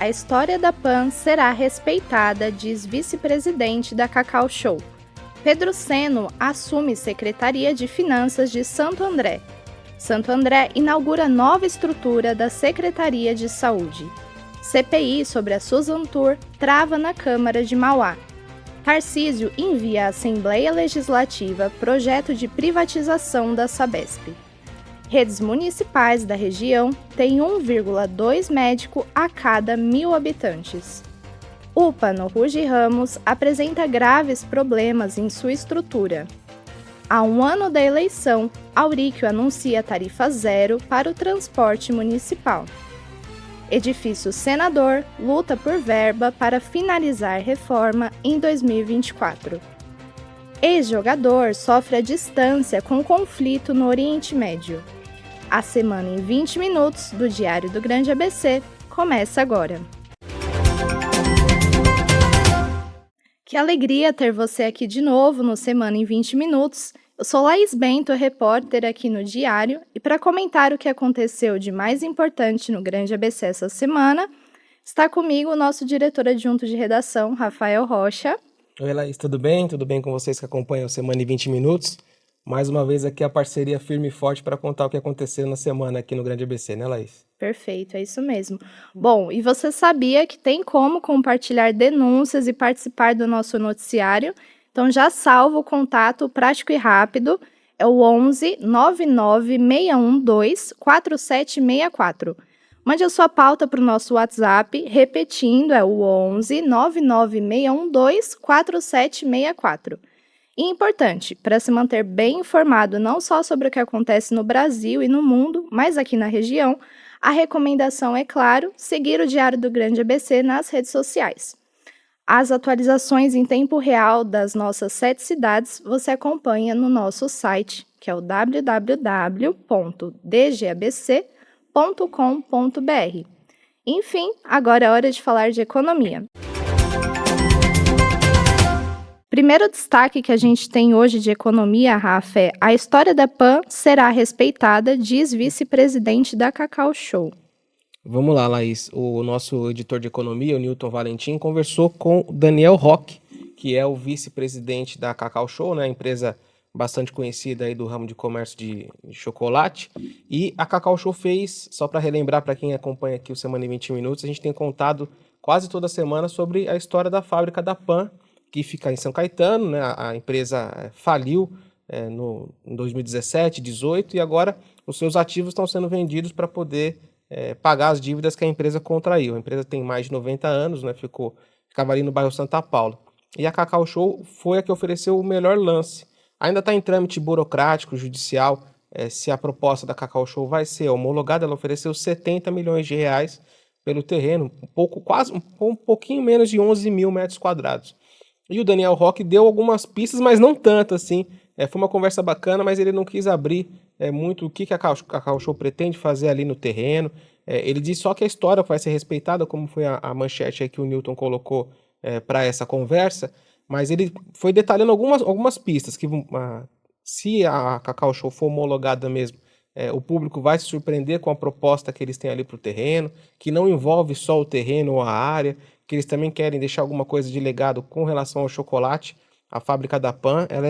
A história da PAN será respeitada, diz vice-presidente da Cacau Show. Pedro Seno assume Secretaria de Finanças de Santo André. Santo André inaugura nova estrutura da Secretaria de Saúde. CPI sobre a Susan Tour trava na Câmara de Mauá. Tarcísio envia à Assembleia Legislativa projeto de privatização da Sabesp. Redes municipais da região têm 1,2 médico a cada 1.000 habitantes. UPA no Ruge Ramos apresenta graves problemas em sua estrutura. Há um ano da eleição, Auríquio anuncia tarifa zero para o transporte municipal. Edifício Senador luta por verba para finalizar reforma em 2024. Ex-jogador sofre à distância com conflito no Oriente Médio. A semana em 20 minutos do Diário do Grande ABC começa agora. Que alegria ter você aqui de novo no Semana em 20 Minutos. Eu sou Laís Bento, repórter aqui no Diário, e para comentar o que aconteceu de mais importante no Grande ABC essa semana, está comigo o nosso diretor adjunto de redação, Rafael Rocha. Oi, Laís, tudo bem? Tudo bem com vocês que acompanham o Semana em 20 Minutos? Mais uma vez aqui a parceria firme e forte para contar o que aconteceu na semana aqui no Grande ABC, né, Laís? Perfeito, é isso mesmo. Bom, e você sabia que tem como compartilhar denúncias e participar do nosso noticiário? Então já salva o contato prático e rápido, é o 11 99 612 4764. Mande a sua pauta para o nosso WhatsApp, repetindo, é o 11 99 612 4764. E importante, para se manter bem informado não só sobre o que acontece no Brasil e no mundo, mas aqui na região, a recomendação é, claro, seguir o Diário do Grande ABC nas redes sociais. As atualizações em tempo real das nossas 7 cidades você acompanha no nosso site, que é o www.dgabc.com.br. Enfim, agora é hora de falar de economia. Primeiro destaque que a gente tem hoje de economia, Rafa, é a história da PAN será respeitada, diz vice-presidente da Cacau Show. Vamos lá, Laís. O nosso editor de economia, o Newton Valentim, conversou com o Daniel Roque, que é o vice-presidente da Cacau Show, né, empresa bastante conhecida aí do ramo de comércio de chocolate. E a Cacau Show fez, só para relembrar para quem acompanha aqui o Semana em 20 Minutos, a gente tem contado quase toda semana sobre a história da fábrica da PAN, que fica em São Caetano, né? A empresa faliu em 2017, 2018, e agora os seus ativos estão sendo vendidos para poder pagar as dívidas que a empresa contraiu. A empresa tem mais de 90 anos, né? Ficava ali no bairro Santa Paula. E a Cacau Show foi a que ofereceu o melhor lance. Ainda está em trâmite burocrático, judicial, se a proposta da Cacau Show vai ser homologada. Ela ofereceu 70 milhões de reais pelo terreno, um pouquinho menos de 11 mil metros quadrados. E o Daniel Roque deu algumas pistas, mas não tanto assim. Foi uma conversa bacana, mas ele não quis abrir muito o que a Cacau Show pretende fazer ali no terreno. Ele disse só que a história vai ser respeitada, como foi a manchete aí que o Newton colocou para essa conversa. Mas ele foi detalhando algumas pistas, que se a Cacau Show for homologada mesmo, o público vai se surpreender com a proposta que eles têm ali para o terreno, que não envolve só o terreno ou a área, que eles também querem deixar alguma coisa de legado com relação ao chocolate. A fábrica da PAN, ela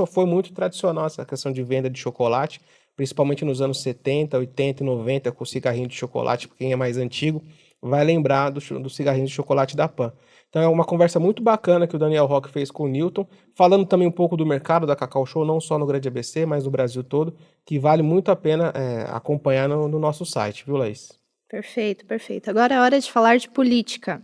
foi muito tradicional essa questão de venda de chocolate, principalmente nos anos 70, 80 e 90, com o cigarrinho de chocolate. Quem é mais antigo vai lembrar do cigarrinho de chocolate da PAN. Então é uma conversa muito bacana que o Daniel Roque fez com o Newton, falando também um pouco do mercado da Cacau Show, não só no Grande ABC, mas no Brasil todo, que vale muito a pena acompanhar no nosso site, viu, Laís? Perfeito, perfeito. Agora é hora de falar de política.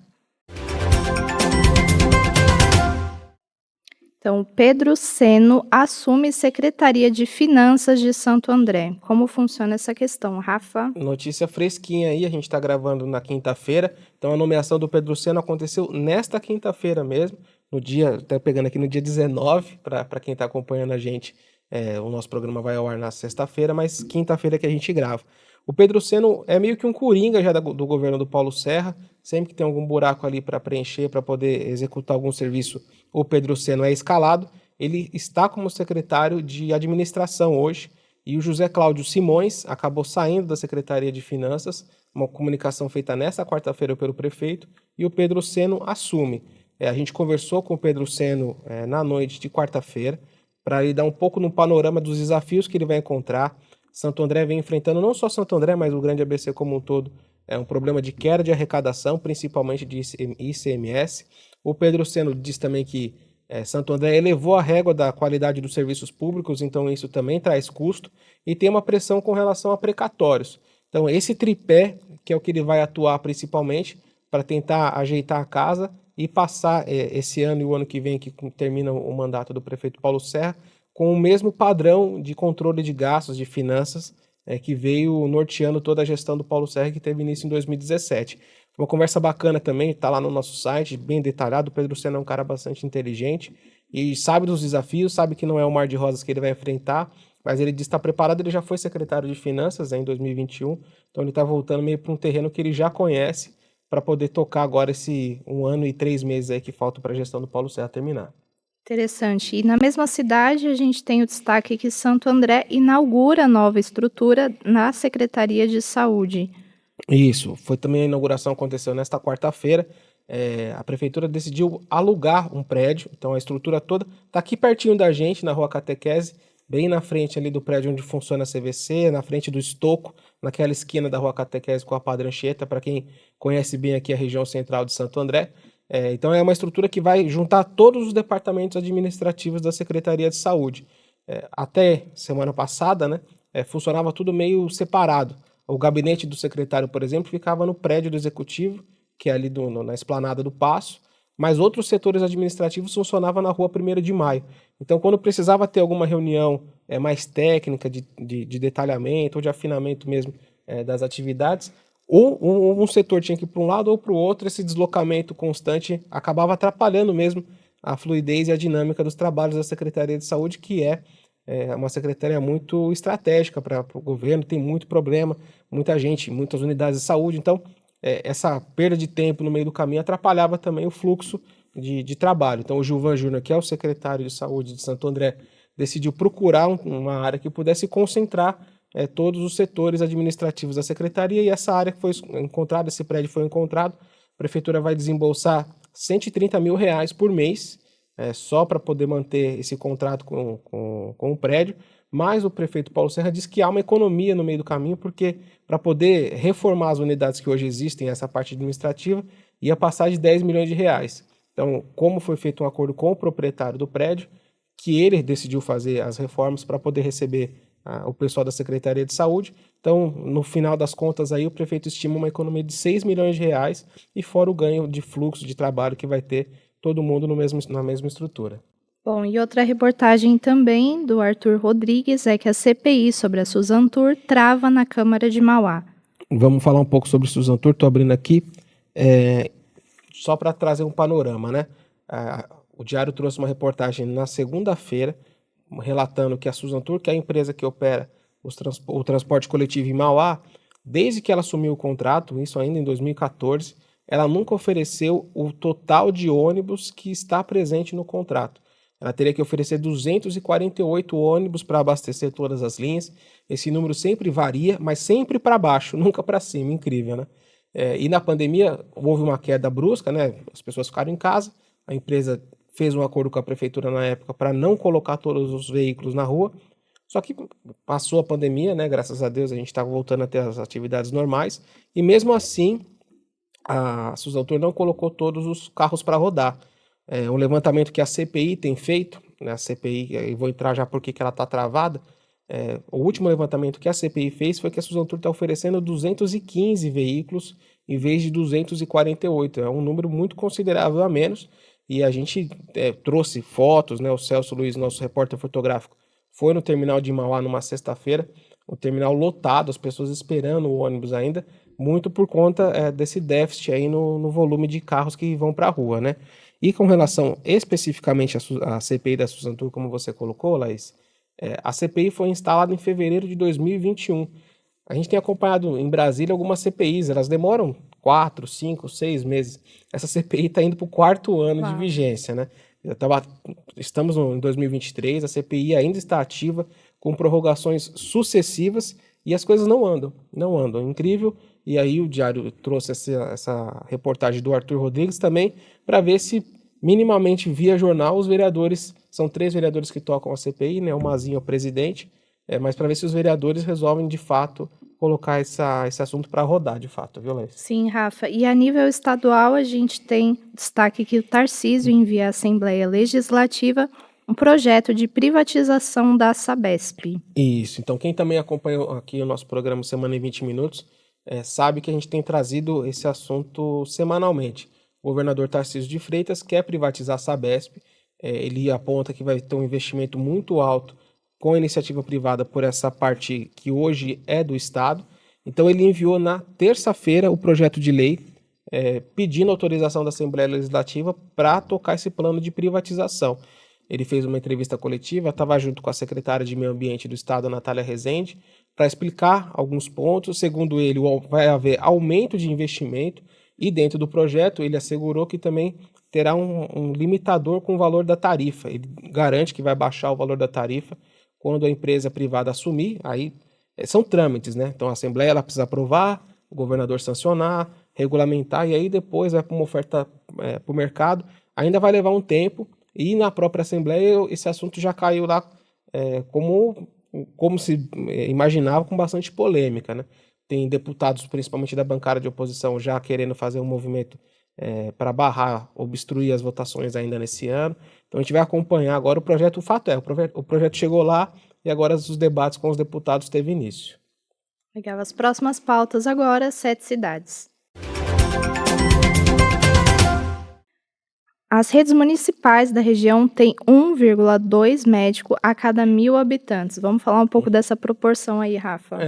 Então, Pedro Seno assume Secretaria de Finanças de Santo André. Como funciona essa questão, Rafa? Notícia fresquinha aí, a gente está gravando na quinta-feira, então a nomeação do Pedro Seno aconteceu nesta quinta-feira mesmo, no dia, até pegando aqui no dia 19, para quem está acompanhando a gente, o nosso programa vai ao ar na sexta-feira, mas quinta-feira que a gente grava. O Pedro Seno é meio que um coringa já do governo do Paulo Serra, sempre que tem algum buraco ali para preencher, para poder executar algum serviço, o Pedro Seno é escalado. Ele está como secretário de administração hoje, e o José Cláudio Simões acabou saindo da Secretaria de Finanças, uma comunicação feita nesta quarta-feira pelo prefeito, e o Pedro Seno assume. A gente conversou com o Pedro Seno na noite de quarta-feira, para ele dar um pouco no panorama dos desafios que ele vai encontrar. Santo André vem enfrentando, não só Santo André, mas o Grande ABC como um todo, um problema de queda de arrecadação, principalmente de ICMS. O Pedro Seno diz também que Santo André elevou a régua da qualidade dos serviços públicos, então isso também traz custo, e tem uma pressão com relação a precatórios. Então esse tripé, que é o que ele vai atuar principalmente, para tentar ajeitar a casa e passar esse ano e o ano que vem, que termina o mandato do prefeito Paulo Serra, com o mesmo padrão de controle de gastos, de finanças, que veio norteando toda a gestão do Paulo Serra, que teve início em 2017. Uma conversa bacana também, está lá no nosso site, bem detalhado. O Pedro Seno é um cara bastante inteligente e sabe dos desafios, sabe que não é o mar de rosas que ele vai enfrentar, mas ele diz que está preparado. Ele já foi secretário de Finanças em 2021, então ele está voltando meio para um terreno que ele já conhece, para poder tocar agora esse 1 ano e 3 meses aí que falta para a gestão do Paulo Serra terminar. Interessante. E na mesma cidade, a gente tem o destaque que Santo André inaugura nova estrutura na Secretaria de Saúde. Isso, foi também a inauguração, aconteceu nesta quarta-feira. A prefeitura decidiu alugar um prédio, então a estrutura toda está aqui pertinho da gente, na Rua Catequese, bem na frente ali do prédio onde funciona a CVC, na frente do estoco, naquela esquina da Rua Catequese com a Padre Anchieta, para quem conhece bem aqui a região central de Santo André. Então é uma estrutura que vai juntar todos os departamentos administrativos da Secretaria de Saúde. Até semana passada, né, funcionava tudo meio separado. O gabinete do secretário, por exemplo, ficava no prédio do executivo, que é ali na esplanada do Paço, mas outros setores administrativos funcionavam na Rua 1º de Maio. Então, quando precisava ter alguma reunião mais técnica, de detalhamento ou de afinamento mesmo das atividades, ou um setor tinha que ir para um lado ou para o outro. Esse deslocamento constante acabava atrapalhando mesmo a fluidez e a dinâmica dos trabalhos da Secretaria de Saúde, que é uma secretaria muito estratégica para o governo, tem muito problema, muita gente, muitas unidades de saúde. Então, essa perda de tempo no meio do caminho atrapalhava também o fluxo de trabalho. Então, o Gilvan Júnior, que é o secretário de Saúde de Santo André, decidiu procurar uma área que pudesse concentrar todos os setores administrativos da secretaria, e essa área que foi encontrada, esse prédio foi encontrado. A prefeitura vai desembolsar R$130 mil por mês, só para poder manter esse contrato com o prédio, mas o prefeito Paulo Serra diz que há uma economia no meio do caminho, porque para poder reformar as unidades que hoje existem, essa parte administrativa, ia passar de R$10 milhões. Então, como foi feito um acordo com o proprietário do prédio, que ele decidiu fazer as reformas para poder receber o pessoal da Secretaria de Saúde. Então, no final das contas, aí, o prefeito estima uma economia de R$6 milhões, e fora o ganho de fluxo de trabalho que vai ter todo mundo na mesma estrutura. Bom, e outra reportagem também do Arthur Rodrigues é que a CPI sobre a Suzantur trava na Câmara de Mauá. Vamos falar um pouco sobre Suzantur, estou abrindo aqui, só para trazer um panorama, né? O Diário trouxe uma reportagem na segunda-feira, relatando que a Suzantur, que é a empresa que opera o transporte coletivo em Mauá, desde que ela assumiu o contrato, isso ainda em 2014, ela nunca ofereceu o total de ônibus que está presente no contrato. Ela teria que oferecer 248 ônibus para abastecer todas as linhas. Esse número sempre varia, mas sempre para baixo, nunca para cima. Incrível, né? E na pandemia houve uma queda brusca, né? As pessoas ficaram em casa, a empresa fez um acordo com a prefeitura na época para não colocar todos os veículos na rua. Só que passou a pandemia, né? Graças a Deus a gente está voltando a ter as atividades normais, e mesmo assim a Suzantur não colocou todos os carros para rodar. Um levantamento que a CPI tem feito, né? A CPI, eu vou entrar já porque que ela está travada. O último levantamento que a CPI fez foi que a Suzantur está oferecendo 215 veículos em vez de 248. É um número muito considerável a menos, e a gente trouxe fotos, né? O Celso Luiz, nosso repórter fotográfico, foi no terminal de Mauá numa sexta-feira, o terminal lotado, as pessoas esperando o ônibus ainda, muito por conta desse déficit aí no volume de carros que vão para a rua, né? E com relação especificamente à CPI da Suzantur, como você colocou, Laís, a CPI foi instalada em fevereiro de 2021. A gente tem acompanhado em Brasília algumas CPIs, elas demoram 4, 5, 6 meses. Essa CPI está indo para o 4º ano de vigência, né? Estamos em 2023, a CPI ainda está ativa, com prorrogações sucessivas, e as coisas não andam, incrível. E aí o Diário trouxe essa reportagem do Arthur Rodrigues também, para ver se minimamente via jornal os vereadores, são 3 vereadores que tocam a CPI, né, o Mazinho é o presidente, mas para ver se os vereadores resolvem de fato colocar esse assunto para rodar de fato, viu, Laís? Sim, Rafa. E a nível estadual, a gente tem destaque que o Tarcísio envia à Assembleia Legislativa um projeto de privatização da Sabesp. Isso, então quem também acompanhou aqui o nosso programa Semana em 20 Minutos, sabe que a gente tem trazido esse assunto semanalmente. O governador Tarcísio de Freitas quer privatizar a Sabesp, ele aponta que vai ter um investimento muito alto com a iniciativa privada por essa parte que hoje é do Estado. Então ele enviou na terça-feira o projeto de lei pedindo autorização da Assembleia Legislativa para tocar esse plano de privatização. Ele fez uma entrevista coletiva, estava junto com a secretária de Meio Ambiente do Estado, Natália Rezende, para explicar alguns pontos. Segundo ele, vai haver aumento de investimento e dentro do projeto ele assegurou que também terá um limitador com o valor da tarifa. Ele garante que vai baixar o valor da tarifa quando a empresa privada assumir. Aí são trâmites, né? Então a Assembleia ela precisa aprovar, o governador sancionar, regulamentar e aí depois vai para uma oferta para o mercado. Ainda vai levar um tempo. E na própria Assembleia esse assunto já caiu lá como se imaginava, com bastante polêmica, né? Tem deputados, principalmente da bancada de oposição, já querendo fazer um movimento para barrar, obstruir as votações ainda nesse ano. Então a gente vai acompanhar agora o projeto. O fato é, o projeto chegou lá e agora os debates com os deputados teve início. Legal, as próximas pautas agora, 7 cidades. As redes municipais da região têm 1,2 médico a cada 1.000 habitantes. Vamos falar um pouco dessa proporção aí, Rafa.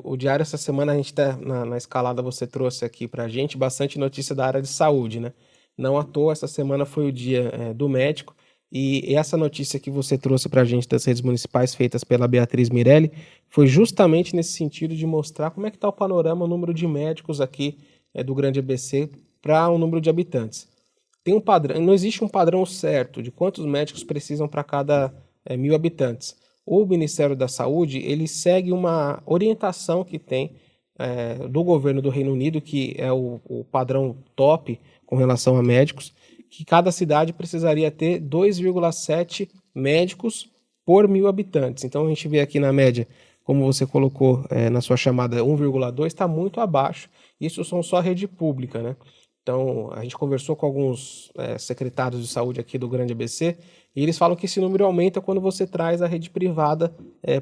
O Diário, essa semana, a gente tá na escalada, você trouxe aqui pra gente bastante notícia da área de saúde, né? Não à toa, essa semana foi o dia do médico, e essa notícia que você trouxe pra gente das redes municipais feitas pela Beatriz Mirelli foi justamente nesse sentido de mostrar como é que está o panorama, o número de médicos aqui do Grande ABC para o número de habitantes. Tem um padrão, não existe um padrão certo de quantos médicos precisam para cada 1.000 habitantes. O Ministério da Saúde ele segue uma orientação que tem do governo do Reino Unido, que é o padrão top com relação a médicos, que cada cidade precisaria ter 2,7 médicos por 1.000 habitantes. Então a gente vê aqui na média, como você colocou na sua chamada, 1,2 está muito abaixo. Isso são só rede pública, né? Então, a gente conversou com alguns secretários de saúde aqui do Grande ABC e eles falam que esse número aumenta quando você traz a rede privada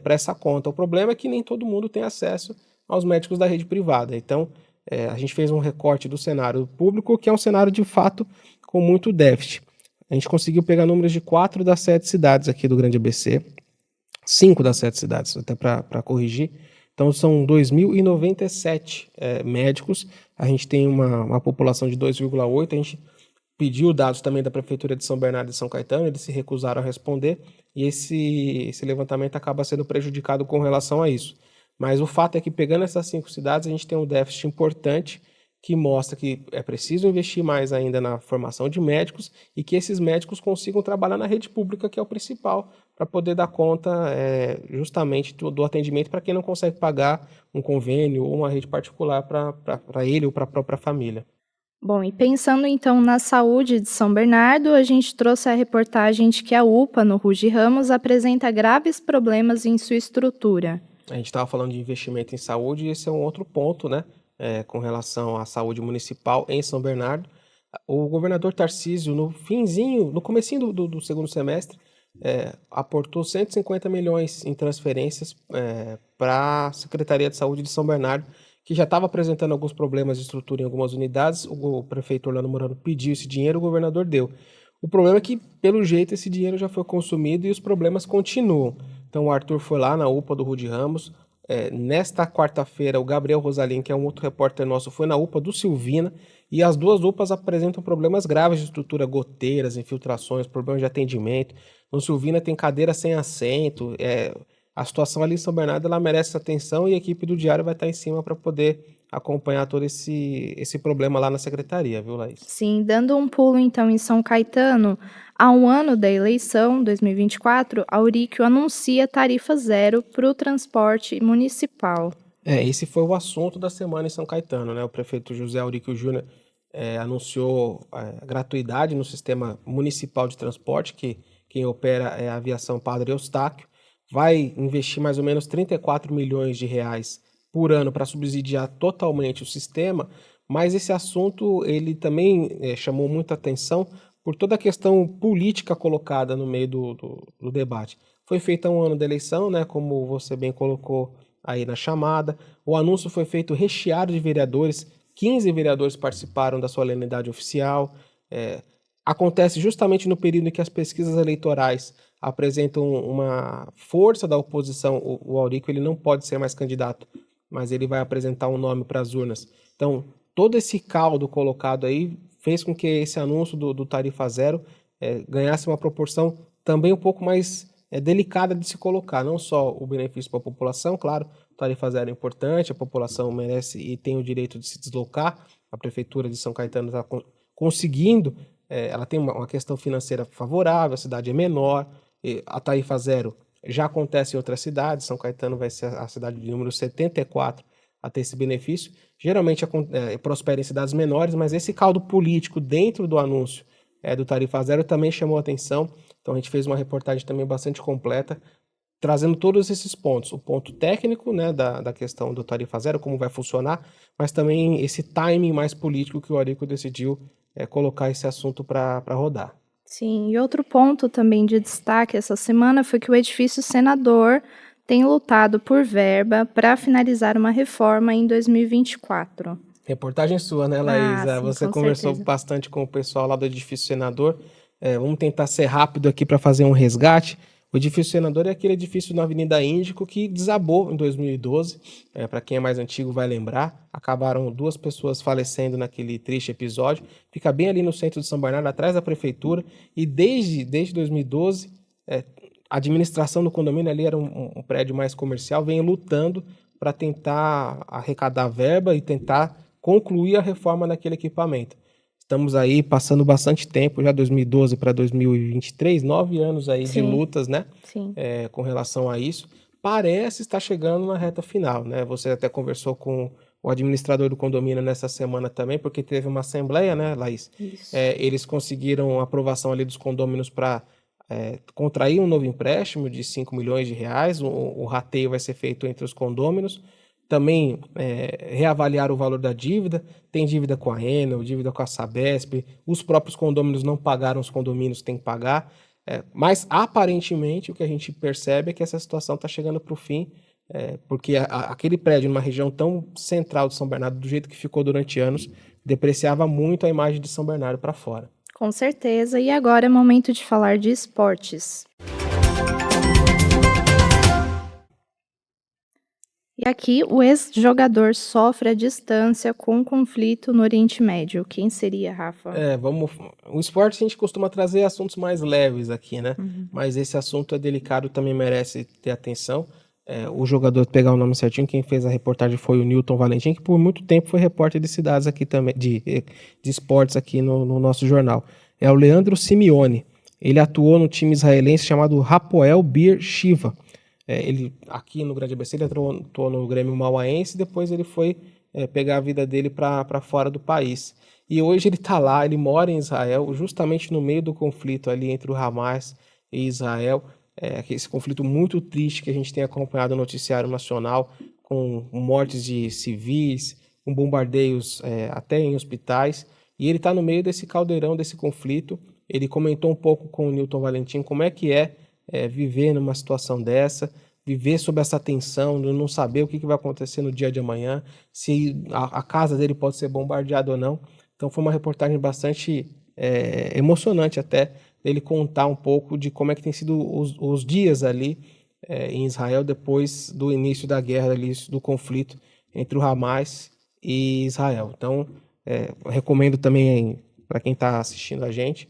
para essa conta. O problema é que nem todo mundo tem acesso aos médicos da rede privada. Então, a gente fez um recorte do cenário público, que é um cenário de fato com muito déficit. A gente conseguiu pegar números de 4 das 7 cidades aqui do Grande ABC, 5 das 7 cidades, até para corrigir. Então, são 2.097 médicos. A gente tem uma população de 2,8. A gente pediu dados também da Prefeitura de São Bernardo e São Caetano, eles se recusaram a responder, e esse levantamento acaba sendo prejudicado com relação a isso. Mas o fato é que, pegando essas 5 cidades, a gente tem um déficit importante que mostra que é preciso investir mais ainda na formação de médicos e que esses médicos consigam trabalhar na rede pública, que é o principal, para poder dar conta justamente do atendimento para quem não consegue pagar um convênio ou uma rede particular para ele ou para a própria família. Bom, e pensando então na saúde de São Bernardo, a gente trouxe a reportagem de que a UPA, no Ruge Ramos, apresenta graves problemas em sua estrutura. A gente estava falando de investimento em saúde e esse é um outro ponto, né? Com relação à saúde municipal em São Bernardo. O governador Tarcísio, no comecinho do segundo semestre, aportou 150 milhões em transferências para a Secretaria de Saúde de São Bernardo, que já estava apresentando alguns problemas de estrutura em algumas unidades. O prefeito Orlando Murano pediu esse dinheiro, o governador deu. O problema é que, pelo jeito, esse dinheiro já foi consumido e os problemas continuam. Então o Arthur foi lá na UPA do Rude Ramos. Nesta quarta-feira, o Gabriel Rosalim, que é um outro repórter nosso, foi na UPA do Silvina, e as duas UPAs apresentam problemas graves de estrutura, goteiras, infiltrações, problemas de atendimento. No Silvina tem cadeira sem assento. A situação ali em São Bernardo ela merece atenção e a equipe do Diário vai estar em cima para poder acompanhar todo esse problema lá na secretaria, viu, Laís? Sim, dando um pulo então em São Caetano, há um ano da eleição, 2024, a Auríquio anuncia tarifa zero para o transporte municipal. Esse foi o assunto da semana em São Caetano, né? O prefeito José Auríquio Júnior anunciou a gratuidade no sistema municipal de transporte, que quem opera é a Aviação Padre Eustáquio, vai investir mais ou menos 34 milhões de reais por ano para subsidiar totalmente o sistema, mas esse assunto ele também chamou muita atenção por toda a questão política colocada no meio do debate. Foi feita um ano da eleição, né, como você bem colocou aí na chamada, o anúncio foi feito recheado de vereadores, 15 vereadores participaram da solenidade oficial, acontece justamente no período em que as pesquisas eleitorais apresentam uma força da oposição. O Auríquio ele não pode ser mais candidato, mas ele vai apresentar um nome para as urnas. Então, todo esse caldo colocado aí fez com que esse anúncio do Tarifa Zero ganhasse uma proporção também um pouco mais delicada de se colocar. Não só o benefício para a população, claro, Tarifa Zero é importante, a população merece e tem o direito de se deslocar. A Prefeitura de São Caetano está conseguindo, ela tem uma questão financeira favorável, a cidade é menor, a Tarifa Zero já acontece em outras cidades, São Caetano vai ser a cidade de número 74 a ter esse benefício. Geralmente prospera em cidades menores, mas esse caldo político dentro do anúncio do Tarifa Zero também chamou a atenção. Então a gente fez uma reportagem também bastante completa, trazendo todos esses pontos. O ponto técnico, né, da questão do Tarifa Zero, como vai funcionar, mas também esse timing mais político que o Auríquio decidiu colocar esse assunto para rodar. Sim, e outro ponto também de destaque essa semana foi que o edifício Senador tem lutado por verba para finalizar uma reforma em 2024. Reportagem sua, né, Laís? Sim, Você com conversou certeza. bastante com o pessoal lá do Edifício Senador. Vamos tentar ser rápido aqui para fazer um resgate. O Edifício Senador é aquele edifício na Avenida Índico que desabou em 2012. Para quem é mais antigo vai lembrar. Acabaram 2 pessoas falecendo naquele triste episódio. Fica bem ali no centro de São Bernardo, atrás da prefeitura. E desde 2012, a administração do condomínio ali era um prédio mais comercial, vem lutando para tentar arrecadar verba e tentar concluir a reforma daquele equipamento. Estamos aí passando bastante tempo, já 2012 para 2023, 9 anos aí de lutas, né? Sim. Com relação a isso. Parece estar chegando na reta final, né? Você até conversou com o administrador do condomínio nessa semana também, porque teve uma assembleia, né, Laís? Isso. Eles conseguiram a aprovação ali dos condôminos para contrair um novo empréstimo de 5 milhões de reais. O rateio vai ser feito entre os condôminos. Também reavaliar o valor da dívida. Tem dívida com a Enel, dívida com a Sabesp. Os próprios condôminos não pagaram, os condomínios têm que pagar. Mas, aparentemente, o que a gente percebe é que essa situação está chegando para o fim, porque aquele prédio, numa região tão central de São Bernardo, do jeito que ficou durante anos, depreciava muito a imagem de São Bernardo para fora. Com certeza. E agora é momento de falar de esportes. E aqui o ex-jogador sofre à distância com um conflito no Oriente Médio. Quem seria, Rafa? O esporte a gente costuma trazer assuntos mais leves aqui, né? Mas esse assunto é delicado, também merece ter atenção. O jogador, pegar o nome certinho, quem fez a reportagem foi o Newton Valentim, que por muito tempo foi repórter de cidades aqui também, de esportes aqui no nosso jornal. É o Leandro Simeone. Ele atuou no time israelense chamado Hapoel Beer Shiva. Ele, aqui no Grande ABC, ele atuou no Grêmio Mauaense, depois ele foi pegar a vida dele para fora do país. E hoje ele está lá, ele mora em Israel, justamente no meio do conflito ali entre o Hamas e Israel. Esse conflito muito triste que a gente tem acompanhado no noticiário nacional, com mortes de civis, com bombardeios até em hospitais. E ele está no meio desse caldeirão, desse conflito. Ele comentou um pouco com o Newton Valentim como é que viver numa situação dessa, viver sob essa tensão, de não saber o que vai acontecer no dia de amanhã, se a casa dele pode ser bombardeada ou não. Então foi uma reportagem bastante emocionante até, dele contar um pouco de como é que tem sido os dias ali em Israel depois do início da guerra, ali, do conflito entre o Hamas e Israel. Então, recomendo também para quem está assistindo a gente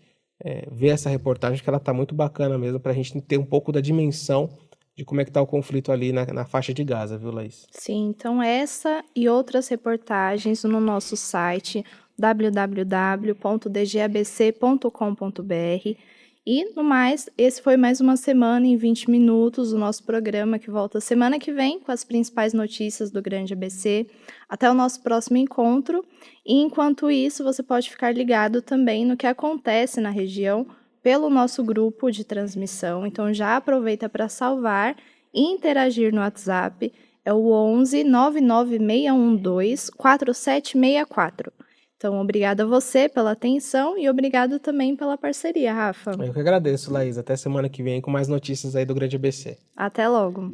ver essa reportagem, que ela está muito bacana mesmo, para a gente ter um pouco da dimensão de como é que está o conflito ali na faixa de Gaza, viu, Laís? Sim, então essa e outras reportagens no nosso site www.dgabc.com.br. E, no mais, esse foi mais uma semana em 20 minutos, o nosso programa que volta semana que vem com as principais notícias do Grande ABC. Até o nosso próximo encontro. E, enquanto isso, você pode ficar ligado também no que acontece na região pelo nosso grupo de transmissão. Então, já aproveita para salvar e interagir no WhatsApp. É o 11 99612 4764. Então, obrigada a você pela atenção e obrigado também pela parceria, Rafa. Eu que agradeço, Laís. Até semana que vem com mais notícias aí do Grande ABC. Até logo.